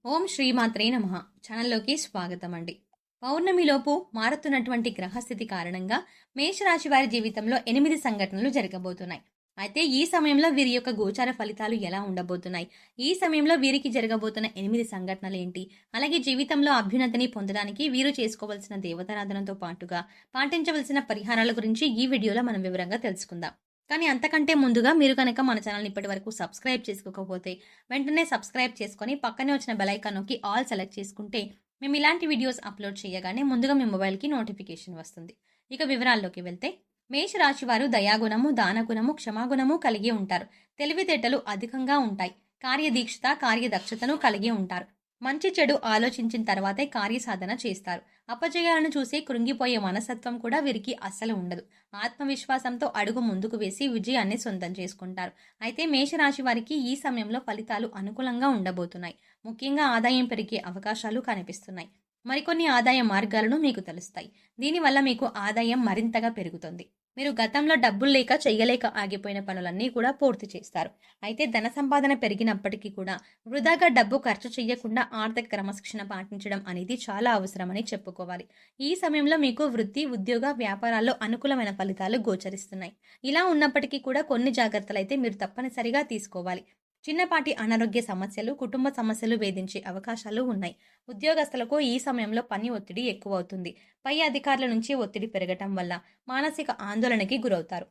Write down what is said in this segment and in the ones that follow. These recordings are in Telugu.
ఓం శ్రీమాత్రే నమః. ఛానల్లోకి స్వాగతం అండి. పౌర్ణమిలోపు మారుతున్నటువంటి గ్రహస్థితి కారణంగా మేషరాశి వారి జీవితంలో 8 సంఘటనలు జరగబోతున్నాయి. అయితే ఈ సమయంలో వీరి యొక్క గోచార ఫలితాలు ఎలా ఉండబోతున్నాయి? ఈ సమయంలో వీరికి జరగబోతున్న 8 సంఘటనలు ఏంటి? అలాగే జీవితంలో అభ్యున్నతిని పొందడానికి వీరు చేసుకోవాల్సిన దేవతారాధనతో పాటుగా పాటించవలసిన పరిహారాల గురించి ఈ వీడియోలో మనం వివరంగా తెలుసుకుందాం. కానీ అంతకంటే ముందుగా మీరు కనుక మన ఛానల్ని ఇప్పటివరకు సబ్స్క్రైబ్ చేసుకోకపోతే వెంటనే సబ్స్క్రైబ్ చేసుకొని పక్కనే వచ్చిన బెల్ ఐకాన్ నొక్కి ఆల్ సెలెక్ట్ చేసుకుంటే మేము ఇలాంటి వీడియోస్ అప్లోడ్ చేయగానే ముందుగా మీ మొబైల్కి నోటిఫికేషన్ వస్తుంది. ఇక వివరాల్లోకి వెళ్తే మేషరాశి వారు దయాగుణము, దానగుణము, క్షమాగుణము కలిగి ఉంటారు. తెలివితేటలు అధికంగా ఉంటాయి. కార్యదీక్షత, కార్యదక్షతను కలిగి ఉంటారు. మంచి చెడు ఆలోచించిన తర్వాతే కార్యసాధన చేస్తారు. అపజయాలను చూసి కృంగిపోయే మనస్తత్వం కూడా వీరికి అస్సలు ఉండదు. ఆత్మవిశ్వాసంతో అడుగు ముందుకు వేసి విజయాన్ని సొంతం చేసుకుంటారు. అయితే మేషరాశి వారికి ఈ సమయంలో ఫలితాలు అనుకూలంగా ఉండబోతున్నాయి. ముఖ్యంగా ఆదాయం పెరిగే అవకాశాలు కనిపిస్తున్నాయి. మరికొన్ని ఆదాయ మార్గాలను మీకు తెలుస్తాయి. దీనివల్ల మీకు ఆదాయం మరింతగా పెరుగుతుంది. మీరు గతంలో డబ్బులు లేక చెయ్యలేక ఆగిపోయిన పనులన్నీ కూడా పూర్తి చేస్తారు. అయితే ధన సంపాదన పెరిగినప్పటికీ కూడా వృధాగా డబ్బు ఖర్చు చేయకుండా ఆర్థిక క్రమశిక్షణ పాటించడం అనేది చాలా అవసరమని చెప్పుకోవాలి. ఈ సమయంలో మీకు వృత్తి, ఉద్యోగ, వ్యాపారాల్లో అనుకూలమైన ఫలితాలు గోచరిస్తున్నాయి. ఇలా ఉన్నప్పటికీ కూడా కొన్ని జాగ్రత్తలు అయితే మీరు తప్పనిసరిగా తీసుకోవాలి. చిన్నపాటి అనారోగ్య సమస్యలు, కుటుంబ సమస్యలు వేధించే అవకాశాలు ఉన్నాయి. ఉద్యోగస్తులకు ఈ సమయంలో పని ఒత్తిడి ఎక్కువ అవుతుంది. పై అధికారుల నుంచి ఒత్తిడి పెరగటం వల్ల మానసిక ఆందోళనకి గురవుతారు.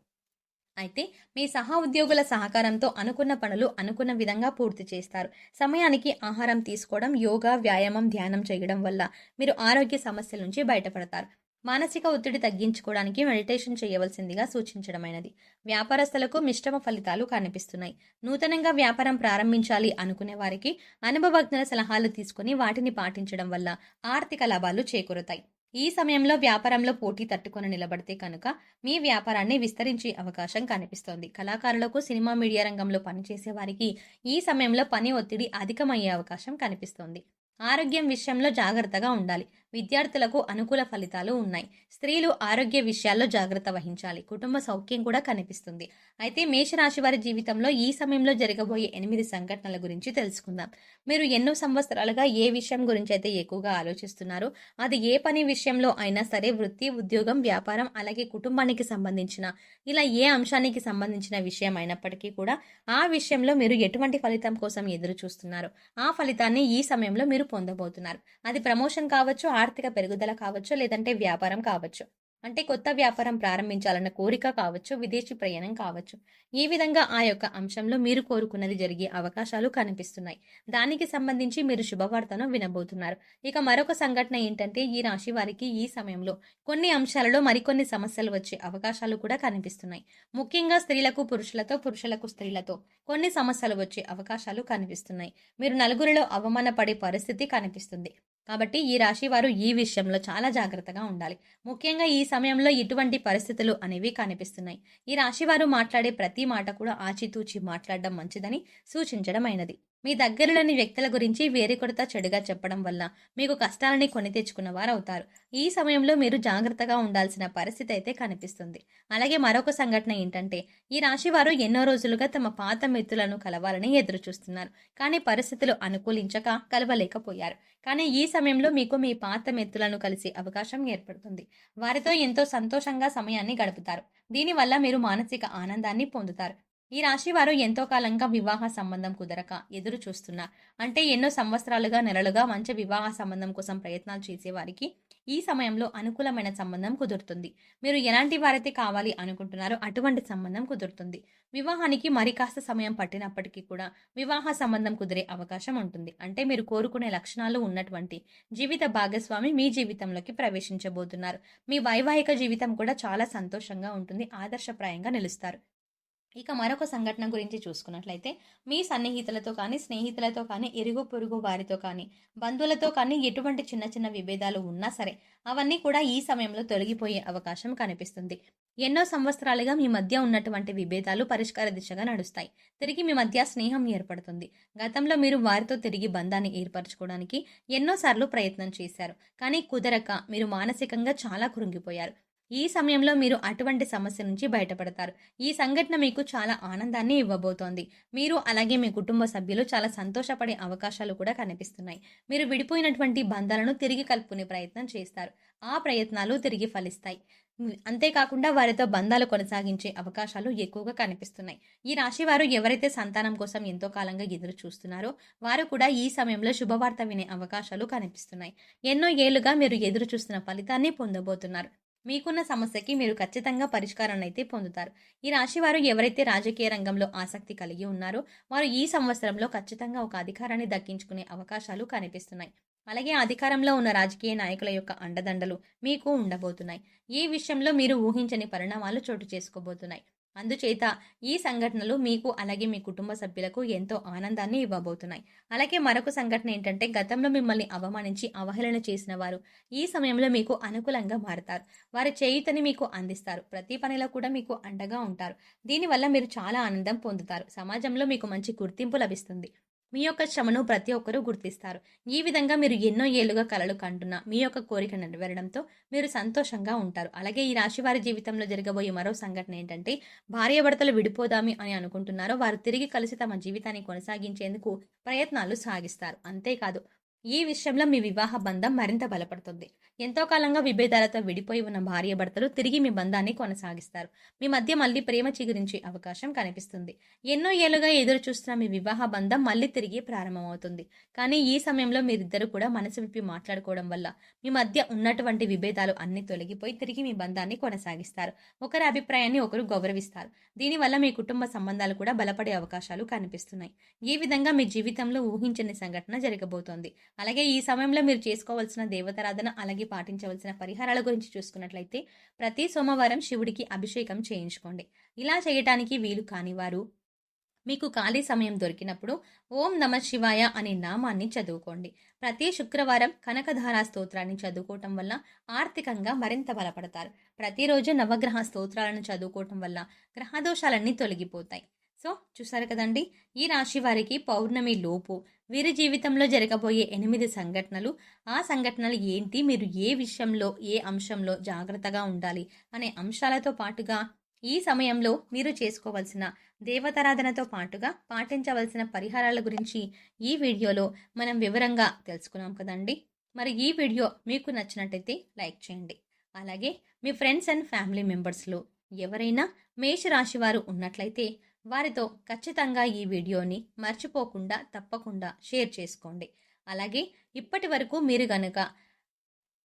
అయితే మీ సహా ఉద్యోగుల సహకారంతో అనుకున్న పనులు అనుకున్న విధంగా పూర్తి చేస్తారు. సమయానికి ఆహారం తీసుకోవడం, యోగా, వ్యాయామం, ధ్యానం చేయడం వల్ల మీరు ఆరోగ్య సమస్యల నుంచి బయటపడతారు. మానసిక ఒత్తిడి తగ్గించుకోవడానికి మెడిటేషన్ చేయవలసిందిగా సూచించడమైనది. వ్యాపారస్తులకు మిశ్రమ ఫలితాలు కనిపిస్తున్నాయి. నూతనంగా వ్యాపారం ప్రారంభించాలి అనుకునే వారికి అనుభవజ్ఞుల సలహాలు తీసుకుని వాటిని పాటించడం వల్ల ఆర్థిక లాభాలు చేకూరుతాయి. ఈ సమయంలో వ్యాపారంలో పోటీ తట్టుకొని నిలబడితే కనుక మీ వ్యాపారాన్ని విస్తరించే అవకాశం కనిపిస్తోంది. కళాకారులకు, సినిమా మీడియా రంగంలో పనిచేసే వారికి ఈ సమయంలో పని ఒత్తిడి అధికమయ్యే అవకాశం కనిపిస్తోంది. ఆరోగ్యం విషయంలో జాగ్రత్తగా ఉండాలి. విద్యార్థులకు అనుకూల ఫలితాలు ఉన్నాయి. స్త్రీలు ఆరోగ్య విషయాల్లో జాగ్రత్త వహించాలి. కుటుంబ సౌఖ్యం కూడా కనిపిస్తుంది. అయితే మేషరాశి వారి జీవితంలో ఈ సమయంలో జరగబోయే 8 సంఘటనల గురించి తెలుసుకుందాం. మీరు ఎన్నో సంవత్సరాలుగా ఏ విషయం గురించి అయితే ఎక్కువగా ఆలోచిస్తున్నారో, అది ఏ పని విషయంలో అయినా సరే, వృత్తి, ఉద్యోగం, వ్యాపారం, అలాగే కుటుంబానికి సంబంధించిన ఇలా ఏ అంశానికి సంబంధించిన విషయం అయినప్పటికీ కూడా ఆ విషయంలో మీరు ఎటువంటి ఫలితం కోసం ఎదురు చూస్తున్నారో ఆ ఫలితాన్ని ఈ సమయంలో మీరు పొందబోతున్నారు. అది ప్రమోషన్ కావచ్చు, ఆర్థిక పెరుగుదల కావచ్చు, లేదంటే వ్యాపారం కావచ్చు. అంటే కొత్త వ్యాపారం ప్రారంభించాలన్న కోరిక కావచ్చు, విదేశీ ప్రయాణం కావచ్చు. ఈ విధంగా ఆ యొక్క అంశంలో మీరు కోరుకున్నది జరిగే అవకాశాలు కనిపిస్తున్నాయి. దానికి సంబంధించి మీరు శుభవార్తను వినబోతున్నారు. ఇక మరొక సంఘటన ఏంటంటే ఈ రాశి వారికి ఈ సమయంలో కొన్ని అంశాలలో మరికొన్ని సమస్యలు వచ్చే అవకాశాలు కూడా కనిపిస్తున్నాయి. ముఖ్యంగా స్త్రీలకు పురుషులతో, పురుషులకు స్త్రీలతో కొన్ని సమస్యలు వచ్చే అవకాశాలు కనిపిస్తున్నాయి. మీరు నలుగురిలో అవమానపడే పరిస్థితి కనిపిస్తుంది. కాబట్టి ఈ రాశి వారు ఈ విషయంలో చాలా జాగ్రత్తగా ఉండాలి. ముఖ్యంగా ఈ సమయంలో ఇటువంటి పరిస్థితులు అనేవి కనిపిస్తున్నాయి. ఈ రాశి వారు మాట్లాడే ప్రతి మాట కూడా ఆచితూచి మాట్లాడడం మంచిదని సూచించడమైనది. మీ దగ్గరలోని వ్యక్తుల గురించి వేరొకరితో చెడుగా చెప్పడం వల్ల మీకు కష్టాలని కొని తెచ్చుకున్న వారు అవుతారు. ఈ సమయంలో మీరు జాగ్రత్తగా ఉండాల్సిన పరిస్థితి అయితే కనిపిస్తుంది. అలాగే మరొక సంఘటన ఏంటంటే ఈ రాశి వారు ఎన్నో రోజులుగా తమ పాత మిత్రులను కలవాలని ఎదురు చూస్తున్నారు. కానీ పరిస్థితులు అనుకూలించక కలవలేకపోయారు. కానీ ఈ సమయంలో మీకు మీ పాత మిత్రులను కలిసే అవకాశం ఏర్పడుతుంది. వారితో ఎంతో సంతోషంగా సమయాన్ని గడుపుతారు. దీనివల్ల మీరు మానసిక ఆనందాన్ని పొందుతారు. ఈ రాశి వారు ఎంతో కాలంగా వివాహ సంబంధం కుదరక ఎదురు చూస్తున్నారు. అంటే ఎన్నో సంవత్సరాలుగా, నెలలుగా మంచి వివాహ సంబంధం కోసం ప్రయత్నాలు చేసేవారికి ఈ సమయంలో అనుకూలమైన సంబంధం కుదురుతుంది. మీరు ఎలాంటి వారైతే కావాలి అనుకుంటున్నారో అటువంటి సంబంధం కుదురుతుంది. వివాహానికి మరి కాస్త సమయం పట్టినప్పటికీ కూడా వివాహ సంబంధం కుదిరే అవకాశం ఉంటుంది. అంటే మీరు కోరుకునే లక్షణాలు ఉన్నటువంటి జీవిత భాగస్వామి మీ జీవితంలోకి ప్రవేశించబోతున్నారు. మీ వైవాహిక జీవితం కూడా చాలా సంతోషంగా ఉంటుంది. ఆదర్శప్రాయంగా నిలుస్తారు. ఇక మరొక సంఘటన గురించి చూసుకున్నట్లయితే మీ సన్నిహితులతో కానీ, స్నేహితులతో కానీ, ఇరుగు పొరుగు వారితో కానీ, బంధువులతో కానీ ఎటువంటి చిన్న చిన్న విభేదాలు ఉన్నా సరే అవన్నీ కూడా ఈ సమయంలో తొలగిపోయే అవకాశం కనిపిస్తుంది. ఎన్నో సంవత్సరాలుగా మీ మధ్య ఉన్నటువంటి విభేదాలు పరిష్కార దిశగా నడుస్తాయి. తిరిగి మీ మధ్య స్నేహం ఏర్పడుతుంది. గతంలో మీరు వారితో తిరిగి బంధాన్ని ఏర్పరచుకోవడానికి ఎన్నోసార్లు ప్రయత్నం చేశారు. కానీ కుదరక మీరు మానసికంగా చాలా కృంగిపోయారు. ఈ సమయంలో మీరు అటువంటి సమస్య నుంచి బయటపడతారు. ఈ సంఘటన మీకు చాలా ఆనందాన్ని ఇవ్వబోతోంది. మీరు అలాగే మీ కుటుంబ సభ్యులు చాలా సంతోషపడే అవకాశాలు కూడా కనిపిస్తున్నాయి. మీరు విడిపోయినటువంటి బంధాలను తిరిగి కలుపుకునే ప్రయత్నం చేస్తారు. ఆ ప్రయత్నాలు తిరిగి ఫలిస్తాయి. అంతేకాకుండా వారితో బంధాలు కొనసాగించే అవకాశాలు ఎక్కువగా కనిపిస్తున్నాయి. ఈ రాశి వారు ఎవరైతే సంతానం కోసం ఎంతో కాలంగా ఎదురు చూస్తున్నారో వారు కూడా ఈ సమయంలో శుభవార్త వినే అవకాశాలు కనిపిస్తున్నాయి. ఎన్నో ఏళ్లుగా మీరు ఎదురు చూస్తున్న ఫలితాన్ని పొందబోతున్నారు. మీకున్న సమస్యకి మీరు ఖచ్చితంగా పరిష్కారాన్ని అయితే పొందుతారు. ఈ రాశి వారు ఎవరైతే రాజకీయ రంగంలో ఆసక్తి కలిగి ఉన్నారో వారు ఈ సంవత్సరంలో ఖచ్చితంగా ఒక అధికారాన్ని దక్కించుకునే అవకాశాలు కనిపిస్తున్నాయి. అలాగే అధికారంలో ఉన్న రాజకీయ నాయకుల యొక్క అండదండలు మీకు ఉండబోతున్నాయి. ఈ విషయంలో మీరు ఊహించని పరిణామాలు చోటు చేసుకోబోతున్నాయి. అందుచేత ఈ సంఘటనలు మీకు అలాగే మీ కుటుంబ సభ్యులకు ఎంతో ఆనందాన్ని ఇవ్వబోతున్నాయి. అలాగే మరొక సంఘటన ఏంటంటే గతంలో మిమ్మల్ని అవమానించి అవహేళన చేసిన వారు ఈ సమయంలో మీకు అనుకూలంగా మారతారు. వారి చేయుతని మీకు అందిస్తారు. ప్రతి పనిలో కూడా మీకు అండగా ఉంటారు. దీనివల్ల మీరు చాలా ఆనందం పొందుతారు. సమాజంలో మీకు మంచి గుర్తింపు లభిస్తుంది. మీ యొక్క శ్రమను ప్రతి ఒక్కరూ గుర్తిస్తారు. ఈ విధంగా మీరు ఎన్నో ఏళ్లుగా కలలు కంటున్న మీ యొక్క కోరిక నెరవేరడంతో మీరు సంతోషంగా ఉంటారు. అలాగే ఈ రాశి వారి జీవితంలో జరగబోయే మరో సంఘటన ఏంటంటే భార్యాభర్తలు విడిపోదామి అని అనుకుంటున్నారో వారు తిరిగి కలిసి తమ జీవితాన్ని కొనసాగించేందుకు ప్రయత్నాలు సాగిస్తారు. అంతేకాదు ఈ విషయంలో మీ వివాహ బంధం మరింత బలపడుతుంది. ఎంతో కాలంగా విభేదాలతో విడిపోయి ఉన్న భార్యాభర్తలు తిరిగి మీ బంధాన్ని కొనసాగిస్తారు. మీ మధ్య మళ్ళీ ప్రేమ చిగురించే అవకాశం కనిపిస్తుంది. ఎన్నో ఏళ్లుగా ఎదురు చూస్తున్న మీ వివాహ బంధం మళ్ళీ తిరిగి ప్రారంభమవుతుంది. కానీ ఈ సమయంలో మీరిద్దరూ కూడా మనసు విప్పి మాట్లాడుకోవడం వల్ల మీ మధ్య ఉన్నటువంటి విభేదాలు అన్ని తొలగిపోయి తిరిగి మీ బంధాన్ని కొనసాగిస్తారు. ఒకరి అభిప్రాయాన్ని ఒకరు గౌరవిస్తారు. దీనివల్ల మీ కుటుంబ సంబంధాలు కూడా బలపడే అవకాశాలు కనిపిస్తున్నాయి. ఈ విధంగా మీ జీవితంలో ఊహించని సంఘటన జరగబోతోంది. అలాగే ఈ సమయంలో మీరు చేసుకోవాల్సిన దేవతారాధన అలాగే పాటించవలసిన పరిహారాల గురించి చూసుకున్నట్లయితే ప్రతి సోమవారం శివుడికి అభిషేకం చేయించుకోండి. ఇలా చేయటానికి వీలు కానివారు మీకు ఖాళీ సమయం దొరికినప్పుడు ఓం నమ శివాయ అనే నామాన్ని చదువుకోండి. ప్రతి శుక్రవారం కనకధారా స్తోత్రాన్ని చదువుకోవటం వల్ల ఆర్థికంగా మరింత బలపడతారు. ప్రతిరోజు నవగ్రహ స్తోత్రాలను చదువుకోవటం వల్ల గ్రహదోషాలన్నీ తొలగిపోతాయి. సో చూసారు కదండి, ఈ రాశి వారికి పౌర్ణమి లోపు వీరి జీవితంలో జరగబోయే 8 సంఘటనలు, ఆ సంఘటనలు ఏంటి, మీరు ఏ విషయంలో ఏ అంశంలో జాగ్రత్తగా ఉండాలి అనే అంశాలతో పాటుగా ఈ సమయంలో మీరు చేసుకోవాల్సిన దేవతారాధనతో పాటుగా పాటించవలసిన పరిహారాల గురించి ఈ వీడియోలో మనం వివరంగా తెలుసుకున్నాం కదండి. మరి ఈ వీడియో మీకు నచ్చినట్టయితే లైక్ చేయండి. అలాగే మీ ఫ్రెండ్స్ అండ్ ఫ్యామిలీ మెంబర్స్లో ఎవరైనా మేషరాశి వారు ఉన్నట్లయితే వారితో ఖచ్చితంగా ఈ వీడియోని మర్చిపోకుండా తప్పకుండా షేర్ చేసుకోండి. అలాగే ఇప్పటి వరకు మీరు గనుక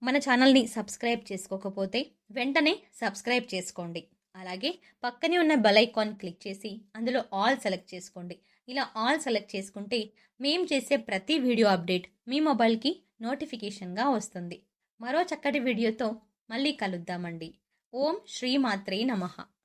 మన ఛానల్ని సబ్స్క్రైబ్ చేసుకోకపోతే వెంటనే సబ్స్క్రైబ్ చేసుకోండి. అలాగే పక్కనే ఉన్న బెల్ ఐకాన్ క్లిక్ చేసి అందులో ఆల్ సెలెక్ట్ చేసుకోండి. ఇలా ఆల్ సెలెక్ట్ చేసుకుంటే మేము చేసే ప్రతి వీడియో అప్డేట్ మీ మొబైల్కి నోటిఫికేషన్గా వస్తుంది. మరో చక్కటి వీడియోతో మళ్ళీ కలుద్దామండి. ఓం శ్రీమాత్రే నమః.